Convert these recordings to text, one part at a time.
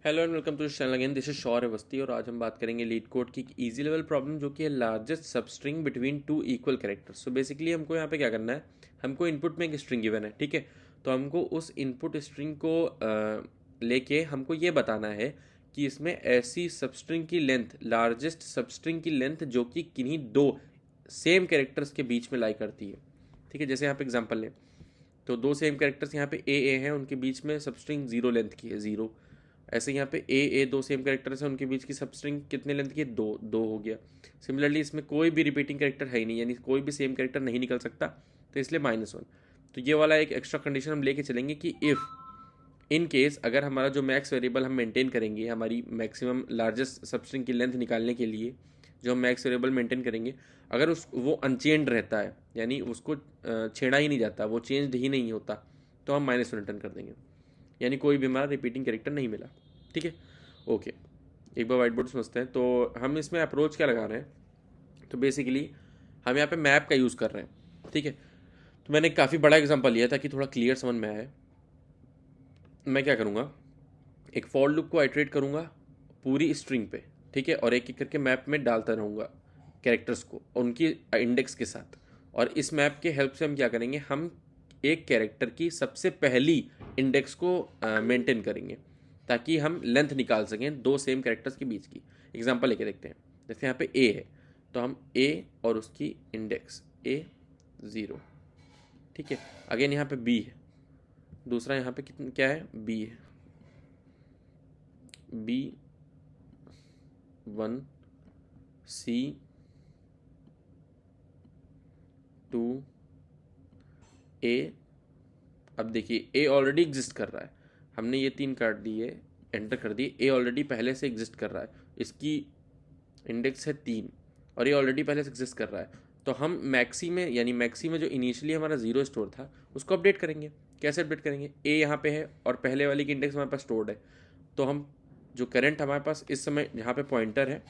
Hello and welcome to channel again. This is Shaurya Awasthi और आज हम बात करेंगे लीड कोड की इजी लेवल प्रॉब्लम जो कि है largest substring between two equal characters. So basically हमको यहाँ पे क्या करना है, हमको इनपुट में एक स्ट्रिंग गिवन है, ठीक है। तो हमको उस इनपुट स्ट्रिंग को लेके हमको ये बताना है कि इसमें ऐसी सबस्ट्रिंग की लेंथ, लार्जेस्ट सबस्ट्रिंग की लेंथ जो कि किन्हीं दो सेम कैरेक्टर्स के बीच में लाई करती है, ठीक है। जैसे यहाँ पे एग्जांपल लें तो दो सेम कैरेक्टर्स यहाँ पे ए हैं, उनके बीच में सबस्ट्रिंग जीरो लेंथ की है, जीरो। ऐसे यहाँ पे ए दो सेम कैरेक्टर्स हैं, उनके बीच की सबस्ट्रिंग कितने लेंथ की है, दो, दो हो गया। सिमिलरली इसमें कोई भी रिपीटिंग कैरेक्टर है ही नहीं, यानी कोई भी सेम कैरेक्टर नहीं निकल सकता, तो इसलिए -1। तो ये वाला एक एक्स्ट्रा कंडीशन हम लेके चलेंगे कि इफ़ इन केस अगर हमारा जो मैक्स वेरिएबल हम मेंटेन करेंगे, हमारी मैक्सिमम लार्जेस्ट सबस्ट्रिंग की लेंथ निकालने के लिए जो हम मैक्स वेरिएबल मेंटेन करेंगे, अगर उस वो अनचेंज्ड रहता है, यानी उसको छेड़ा ही नहीं जाता, वो चेंज्ड ही नहीं होता, तो हम -1 रिटर्न कर देंगे, यानी कोई भी हमारा रिपीटिंग कैरेक्टर नहीं मिला, ठीक है। ओके, एक बार वाइट बोर्ड समझते हैं। तो हम इसमें अप्रोच क्या लगा रहे हैं, तो बेसिकली हम यहाँ पे मैप का यूज़ कर रहे हैं, ठीक है। तो मैंने काफ़ी बड़ा एग्जांपल लिया ताकि थोड़ा क्लियर समझ में आए। मैं क्या करूँगा, एक फॉर लूप को आइटरेट करूँगा पूरी स्ट्रिंग पे, ठीक है, और एक एक करके मैप में डालता रहूँगा कैरेक्टर्स को उनकी इंडेक्स के साथ। और इस मैप के हेल्प से हम क्या करेंगे, हम एक कैरेक्टर की सबसे पहली इंडेक्स को मेंटेन करेंगे ताकि हम लेंथ निकाल सकें दो सेम कैरेक्टर्स के बीच की। एग्जांपल लेके देखते हैं, जैसे यहाँ पे ए है तो हम ए और उसकी इंडेक्स ए 0, ठीक है। अगेन यहाँ पे बी है, दूसरा यहाँ पे कितना क्या है, बी है, बी 1, सी 2, ए। अब देखिए ए ऑलरेडी एग्जिस्ट कर रहा है, हमने ये 3 काट दिए, एंटर कर दिए, ए ऑलरेडी पहले से एग्जिस्ट कर रहा है, इसकी इंडेक्स है 3 और ये ऑलरेडी पहले से एग्जिस्ट कर रहा है। तो हम मैक्सी में, यानी मैक्सी में जो इनिशियली हमारा 0 स्टोर था उसको अपडेट करेंगे। कैसे अपडेट करेंगे, ए यहाँ पे है और पहले वाली की इंडेक्स हमारे पास स्टोर्ड है, तो हम जो करंट हमारे पास इस समय यहाँ पे पॉइंटर है,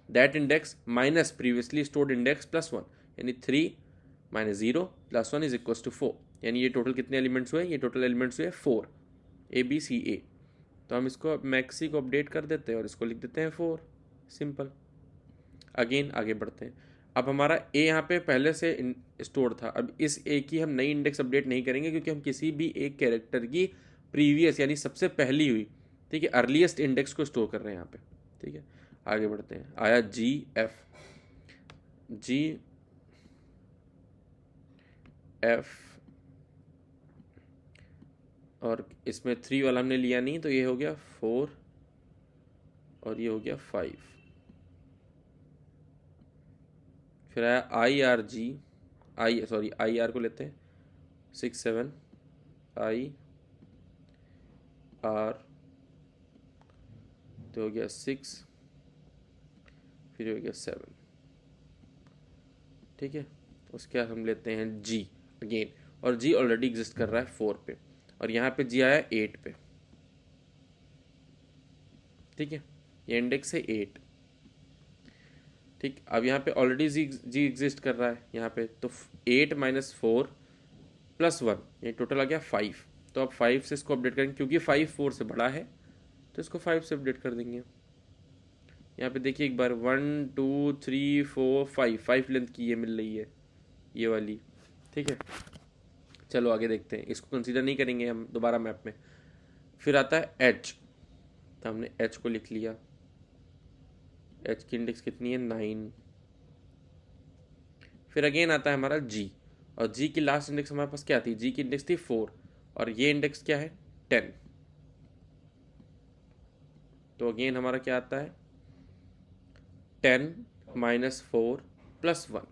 that index minus previously stored index +1, यानी 3 - 0 + 1 = 4, यानी ये टोटल कितने एलिमेंट्स हुए, ये टोटल एलिमेंट्स हुए 4, ABCA। तो हम इसको मैक्सी को अपडेट कर देते हैं और इसको लिख देते हैं 4, सिंपल। अगेन आगे बढ़ते हैं। अब हमारा ए यहाँ पे पहले से स्टोर था, अब इस ए की हम नई इंडेक्स अपडेट नहीं करेंगे क्योंकि हम किसी भी एक कैरेक्टर की प्रीवियस यानी सबसे पहली हुई, ठीक है, अर्लीस्ट इंडेक्स को स्टोर कर रहे हैं यहाँ पे, ठीक है। आगे बढ़ते हैं, आया जी एफ और इसमें 3 वाला हमने लिया नहीं, तो ये हो गया 4 और ये हो गया 5। फिर आया आई आर को लेते हैं, 6 7 आई आर, तो हो गया 6, फिर हो गया 7, ठीक है। उसके बाद हम लेते हैं जी अगेन, और जी ऑलरेडी एग्जिस्ट कर रहा है 4 पे, और यहाँ पे जी आया 8 पे, ठीक है, ये इंडेक्स है 8, ठीक। अब यहाँ पे ऑलरेडी जी एग्जिस्ट कर रहा है यहाँ पे, तो 8 - 4 + 1, ये टोटल आ गया 5। तो अब 5 से इसको अपडेट करेंगे क्योंकि 5 4 से बड़ा है, तो इसको 5 से अपडेट कर देंगे। यहाँ पे देखिए एक बार, 1 2 3 4 5 लेंथ की ये मिल रही है, ये वाली, ठीक है। चलो आगे देखते हैं, इसको कंसीडर नहीं करेंगे हम दोबारा मैप में। फिर आता है एच, तो हमने एच को लिख लिया, एच की इंडेक्स कितनी है, 9। फिर अगेन आता है हमारा जी, और जी की लास्ट इंडेक्स हमारे पास क्या थी, जी की इंडेक्स थी 4, और ये इंडेक्स क्या है, 10। तो अगेन हमारा क्या आता है, 10 - 4 + 1,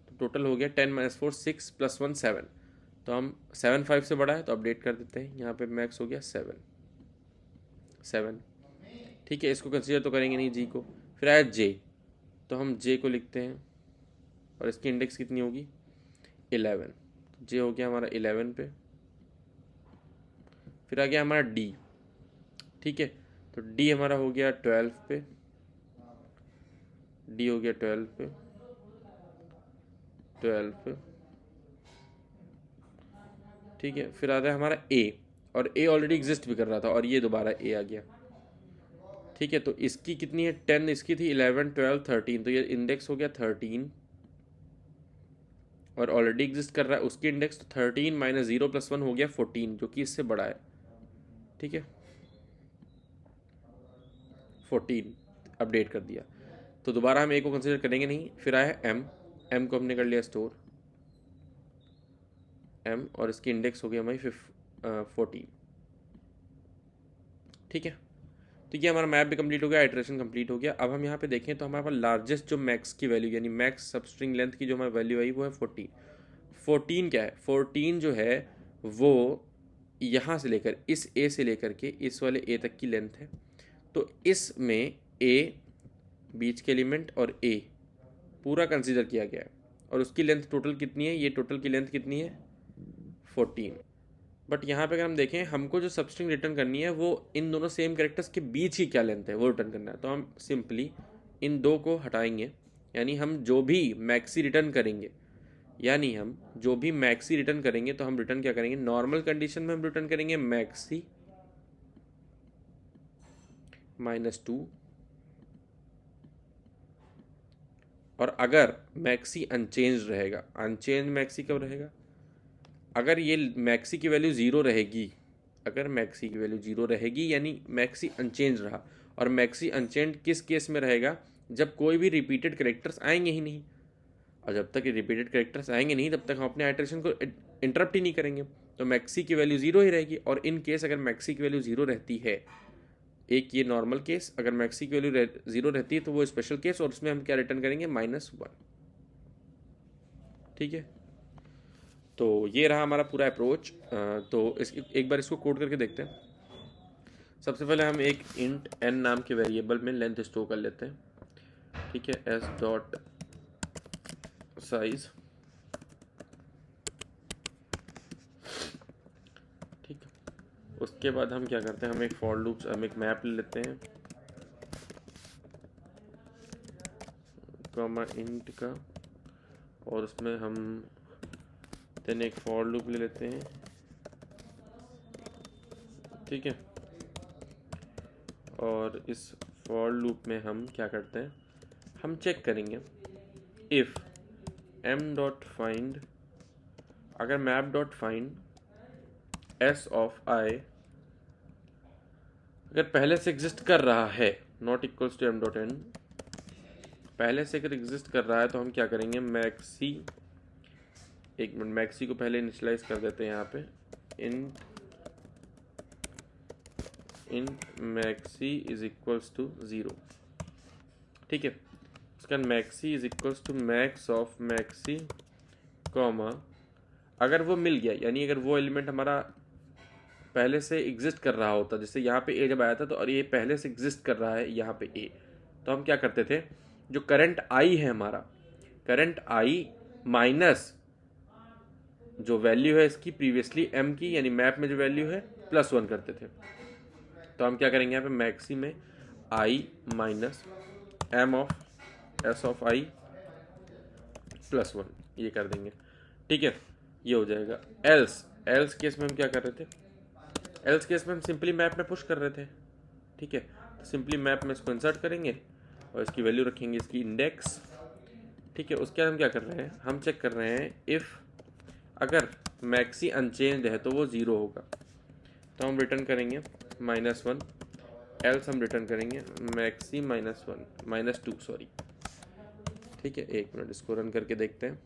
तो टोटल हो गया 10 - 4 6 + 1 7। तो हम 7 5 से बड़ा है तो अपडेट कर देते हैं, यहाँ पे मैक्स हो गया 7, ठीक है। इसको कंसीडर तो करेंगे नहीं जी को। फिर आया जे, तो हम जे को लिखते हैं और इसकी इंडेक्स कितनी होगी, 11, जे हो गया हमारा 11 पे। फिर आ गया हमारा डी, ठीक है, तो डी हमारा हो गया 12 पे, डी हो गया 12 पे, 12 पे, ठीक है। फिर आता है हमारा ए, और ए ऑलरेडी एग्जिस्ट भी कर रहा था और ये दोबारा ए आ गया, ठीक है, तो इसकी कितनी है 10, इसकी थी 11, 12, 13, तो ये इंडेक्स हो गया 13 और ऑलरेडी एग्जिस्ट कर रहा है उसकी इंडेक्स, तो 13 माइनस 0 प्लस 1 हो गया 14 जो कि इससे बड़ा है। ठीक है, 14 अपडेट कर दिया। तो दोबारा हम ए को कंसिडर करेंगे नहीं। फिर आया एम को हमने कर लिया स्टोर एम और इसकी इंडेक्स हो गया हमारी 14। ठीक है, तो ये हमारा मैप भी कंप्लीट हो गया, आइटरेशन कंप्लीट हो गया। अब हम यहाँ पे देखें तो हमारे पास लार्जेस्ट जो मैक्स की वैल्यू यानी मैक्स सब स्ट्रिंग लेंथ की जो हमारी वैल्यू आई वो है 14। 14 क्या है, 14 जो है वो यहाँ से लेकर इस ए से लेकर के इस वाले ए तक की लेंथ है। तो इसमें ए बीच के एलिमेंट और ए पूरा कंसीडर किया गया है और उसकी लेंथ टोटल कितनी है, ये टोटल की लेंथ कितनी है 14। बट यहाँ पे अगर हम देखें हमको जो सबस्ट्रिंग रिटर्न करनी है वो इन दोनों सेम कैरेक्टर्स के बीच ही क्या लेंथ है वो रिटर्न करना है। तो हम सिंपली इन दो को हटाएंगे, यानी हम जो भी मैक्सी रिटर्न करेंगे तो हम रिटर्न क्या करेंगे, नॉर्मल कंडीशन में हम रिटर्न करेंगे मैक्सी -2 और अगर मैक्सी अनचेंज रहेगा, अनचेंज मैक्सी कब रहेगा, अगर ये मैक्सी की वैल्यू 0 रहेगी, अगर मैक्सी की वैल्यू 0 रहेगी यानी मैक्सी अनचेंज रहा। और मैक्सी अनचेंज किस केस में रहेगा, जब कोई भी रिपीटेड कैरेक्टर्स आएंगे ही नहीं, और जब तक ये रिपीटेड कैरेक्टर्स आएंगे नहीं तब तक हम अपने आइटरेशन को इंटरप्ट ही नहीं करेंगे, तो मैक्सी की वैल्यू 0 ही रहेगी। और इन केस अगर मैक्सी की वैल्यू 0 रहती है, एक ये नॉर्मल केस, अगर मैक्सी की वैल्यू 0 रहती है तो वो स्पेशल केस, और उसमें हम क्या रिटर्न करेंगे -1। ठीक है, तो ये रहा हमारा पूरा अप्रोच। तो एक बार इसको कोड करके देखते हैं। सबसे पहले हम एक इंट n नाम के वेरिएबल में लेंथ स्टोर कर लेते हैं। ठीक है, s.size। ठीक, उसके बाद हम क्या करते हैं, हम एक फॉर लूप, हम एक मैप ले लेते हैं कॉमा इंट का, और उसमें हम देन एक फॉर लूप ले लेते हैं। ठीक है, और इस फॉर लूप में हम क्या करते हैं, हम चेक करेंगे इफ़ m.find, अगर map.find s of i अगर पहले से एग्जिस्ट कर रहा है, नॉट इक्वल्स टू m.n, पहले से अगर एग्जिस्ट कर रहा है तो हम क्या करेंगे, मैक्सी, एक मिनट, मैक्सी को पहले इनिशियलाइज कर देते हैं यहाँ पे, int maxi is equals to 0। ठीक है, उसका maxi is equals to max of maxi comma, अगर वो मिल गया यानी अगर वो एलिमेंट हमारा पहले से एग्जिस्ट कर रहा होता, जैसे यहाँ पे ए जब आया था तो और ये पहले से एग्जिस्ट कर रहा है यहाँ पे ए, तो हम क्या करते थे, जो करंट आई है हमारा, करंट आई माइनस जो वैल्यू है इसकी प्रीवियसली m की यानी मैप में जो वैल्यू है +1 करते थे। तो हम क्या करेंगे यहाँ पे मैक्सी में i minus m of s of i +1 ये कर देंगे। ठीक है, ये हो जाएगा। एल्स केस में हम क्या कर रहे थे, एल्स केस में हम सिंपली मैप में पुश कर रहे थे। ठीक है, तो सिंपली मैप में इसको इंसर्ट करेंगे और इसकी वैल्यू रखेंगे इसकी इंडेक्स। ठीक है, उसके बाद हम क्या कर रहे हैं, हम चेक कर रहे हैं इफ़ अगर मैक्सी अनचेंज है तो वो 0 होगा, तो हम रिटर्न करेंगे -1, एल्स हम रिटर्न करेंगे मैक्सी -2 सॉरी। ठीक है, एक मिनट इसको रन करके देखते हैं।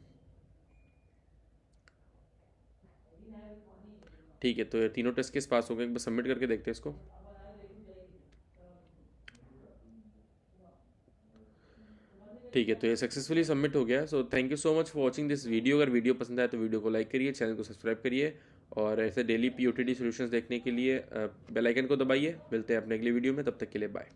ठीक है, तो ये तीनों टेस्ट केस पास हो गए, एक बार सबमिट करके देखते हैं इसको। ठीक है, तो ये सक्सेसफुली सबमिट हो गया। So thank you so much for watching this video. अगर वीडियो पसंद आए तो वीडियो को लाइक करिए, चैनल को सब्सक्राइब करिए, और ऐसे डेली POTD सॉल्यूशंस देखने के लिए बेल आइकन को दबाइए। मिलते हैं अपने अगली वीडियो में, तब तक के लिए बाय।